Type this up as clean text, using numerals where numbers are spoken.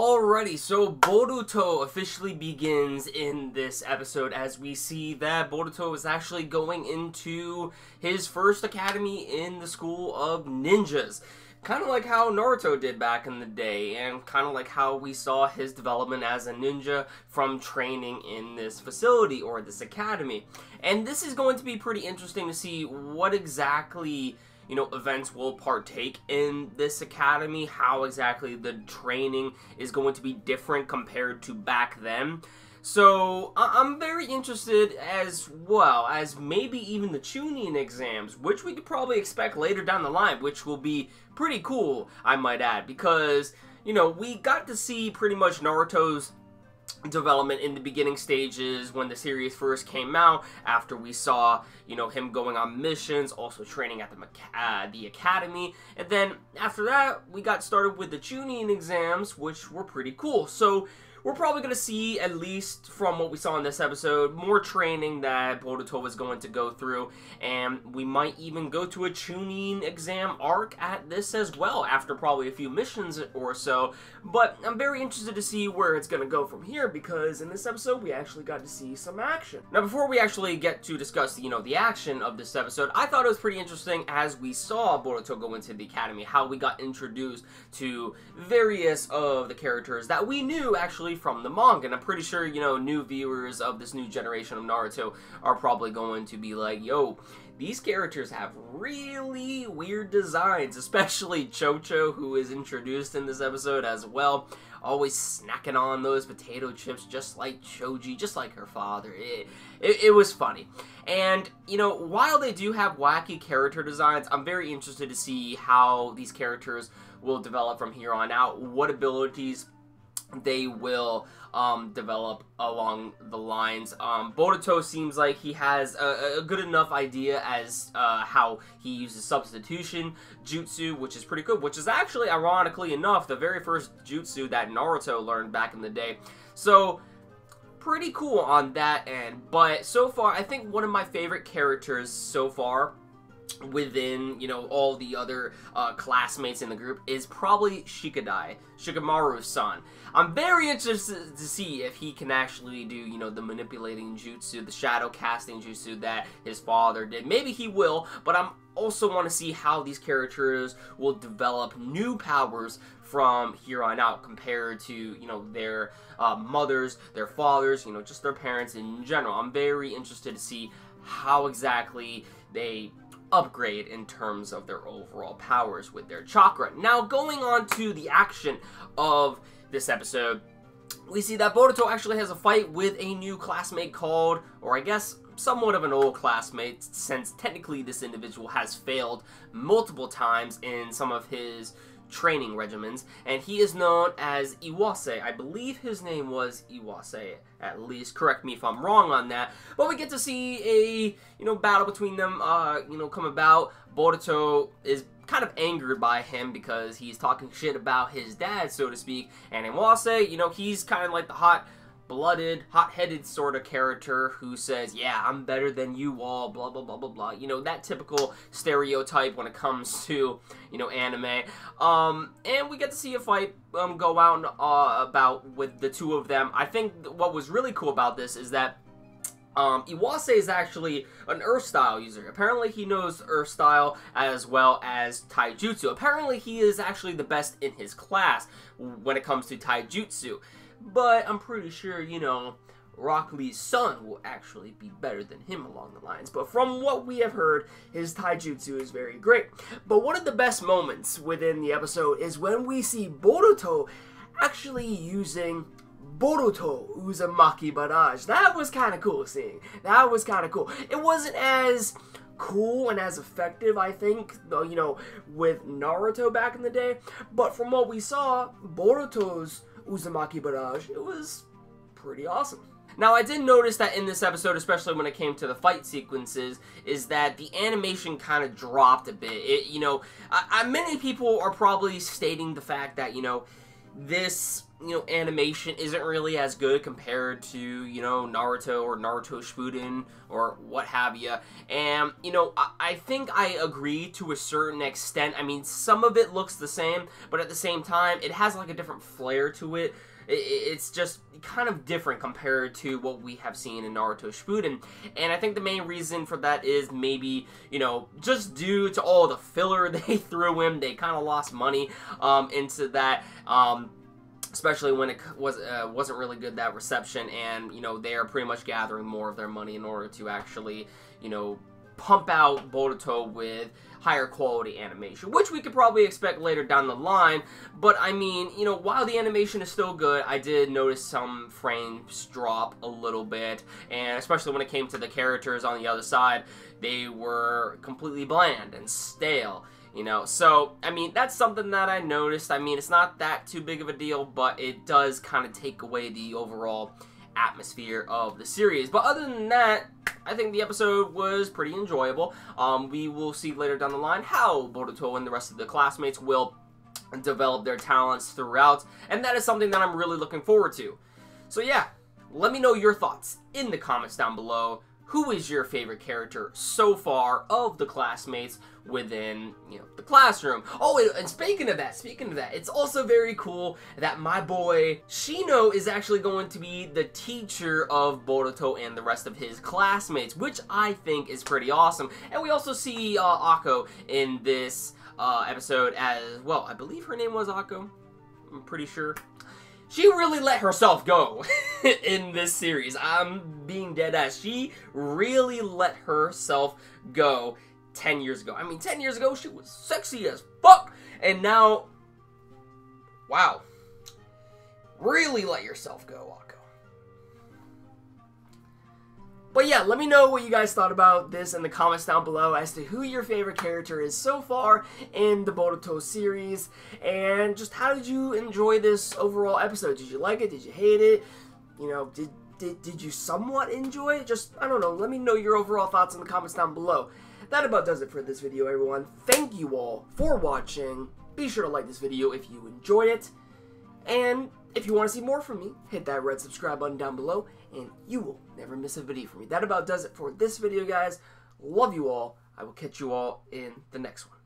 Alrighty, so Boruto officially begins in this episode as we see that Boruto is actually going into his first academy in the school of ninjas. Kind of like how Naruto did back in the day, and kind of like how we saw his development as a ninja from training in this facility or this academy. And this is going to be pretty interesting to see what exactly events will partake in this academy, how exactly the training is going to be different compared to back then. So, I'm very interested as well as maybe even the Chunin exams, which we could probably expect later down the line, which will be pretty cool, I might add, because, we got to see pretty much Naruto's development in the beginning stages when the series first came out, after we saw, him going on missions, also training at the academy, and then after that, we got started with the Chunin exams, which were pretty cool. So, we're probably going to see, at least from what we saw in this episode, more training that Boruto is going to go through, and we might even go to a Chunin exam arc at this as well, after probably a few missions or so, but I'm very interested to see where it's going to go from here, because in this episode, we actually got to see some action. Now, before we actually get to discuss, the action of this episode, I thought it was pretty interesting as we saw Boruto go into the academy, how we got introduced to various of the characters that we knew actually from the manga, and I'm pretty sure, new viewers of this new generation of Naruto are probably going to be like, yo, these characters have really weird designs, especially Chocho, who is introduced in this episode as well, always snacking on those potato chips just like Choji, just like her father. It was funny. And, while they do have wacky character designs, I'm very interested to see how these characters will develop from here on out, what abilities they will develop along the lines. Boruto seems like he has a good enough idea as how he uses substitution jutsu, which is pretty good, which is actually, ironically enough, the very first jutsu that Naruto learned back in the day. So, pretty cool on that end. But so far, I think one of my favorite characters so far within, all the other classmates in the group is probably Shikamaru's son. I'm very interested to see if he can actually do, the manipulating jutsu, the shadow casting jutsu that his father did. Maybe he will, but I'm also want to see how these characters will develop new powers from here on out compared to, their mothers, their fathers, just their parents in general. I'm very interested to see how exactly they upgrade in terms of their overall powers with their chakra. Now, going on to the action of this episode, we see that Boruto actually has a fight with a new classmate called, or I guess somewhat of an old classmate, since technically this individual has failed multiple times in some of his training regimens, and he is known as Iwabe. I believe his name was Iwabe, at least. Correct me if I'm wrong on that. But we get to see a, battle between them, come about. Boruto is kind of angered by him because he's talking shit about his dad, so to speak, and Iwabe, he's kind of like the hot-blooded, hot-headed sort of character who says, yeah, I'm better than you all, blah, blah, blah, blah, blah. That typical stereotype when it comes to, anime. And we get to see a fight go out about with the two of them. I think what was really cool about this is that Iwabe is actually an Earth Style user. Apparently he knows Earth Style as well as Taijutsu. Apparently he is actually the best in his class when it comes to Taijutsu. But I'm pretty sure, Rock Lee's son will actually be better than him along the lines. But from what we have heard, his taijutsu is very great. But one of the best moments within the episode is when we see Boruto actually using Boruto Uzumaki Barrage. That was kind of cool seeing. That was kind of cool. It wasn't as cool and as effective, I think, with Naruto back in the day. But from what we saw, Boruto's Uzumaki Barrage, it was pretty awesome. Now, I did notice that in this episode, especially when it came to the fight sequences, is that the animation kind of dropped a bit. Many people are probably stating the fact that, this animation isn't really as good compared to, Naruto or Naruto Shippuden or what have you. And, I think I agree to a certain extent. I mean, some of it looks the same, but at the same time, it has like a different flair to it. It's just kind of different compared to what we have seen in Naruto Shippuden. And I think the main reason for that is maybe, just due to all the filler they threw in. They kind of lost money into that. Especially when it wasn't really good, that reception, and, they are pretty much gathering more of their money in order to actually, pump out Boruto with higher quality animation, which we could probably expect later down the line. But I mean, while the animation is still good, I did notice some frames drop a little bit, and especially when it came to the characters on the other side, they were completely bland and stale. So, I mean, that's something that I noticed. I mean, it's not that too big of a deal, but it does kind of take away the overall atmosphere of the series. But other than that, I think the episode was pretty enjoyable. We will see later down the line how Boruto and the rest of the classmates will develop their talents throughout, and that is something that I'm really looking forward to. So yeah, let me know your thoughts in the comments down below. Who is your favorite character so far of the classmates within, the classroom? Oh, and speaking of that, it's also very cool that my boy Shino is actually going to be the teacher of Boruto and the rest of his classmates, which I think is pretty awesome. And we also see Akko in this episode as well. I believe her name was Akko. I'm pretty sure. She really let herself go in this series. I'm being dead ass. She really let herself go 10 years ago. I mean, 10 years ago, she was sexy as fuck. And now, wow. Really let yourself go, Akko. But yeah, let me know what you guys thought about this in the comments down below as to who your favorite character is so far in the Boruto series. And just how did you enjoy this overall episode? Did you like it? Did you hate it? Did you somewhat enjoy it? Just, I don't know, let me know your overall thoughts in the comments down below. That about does it for this video, everyone. Thank you all for watching. Be sure to like this video if you enjoyed it. And if you want to see more from me, hit that red subscribe button down below, and you will never miss a video from me. That about does it for this video, guys. Love you all. I will catch you all in the next one.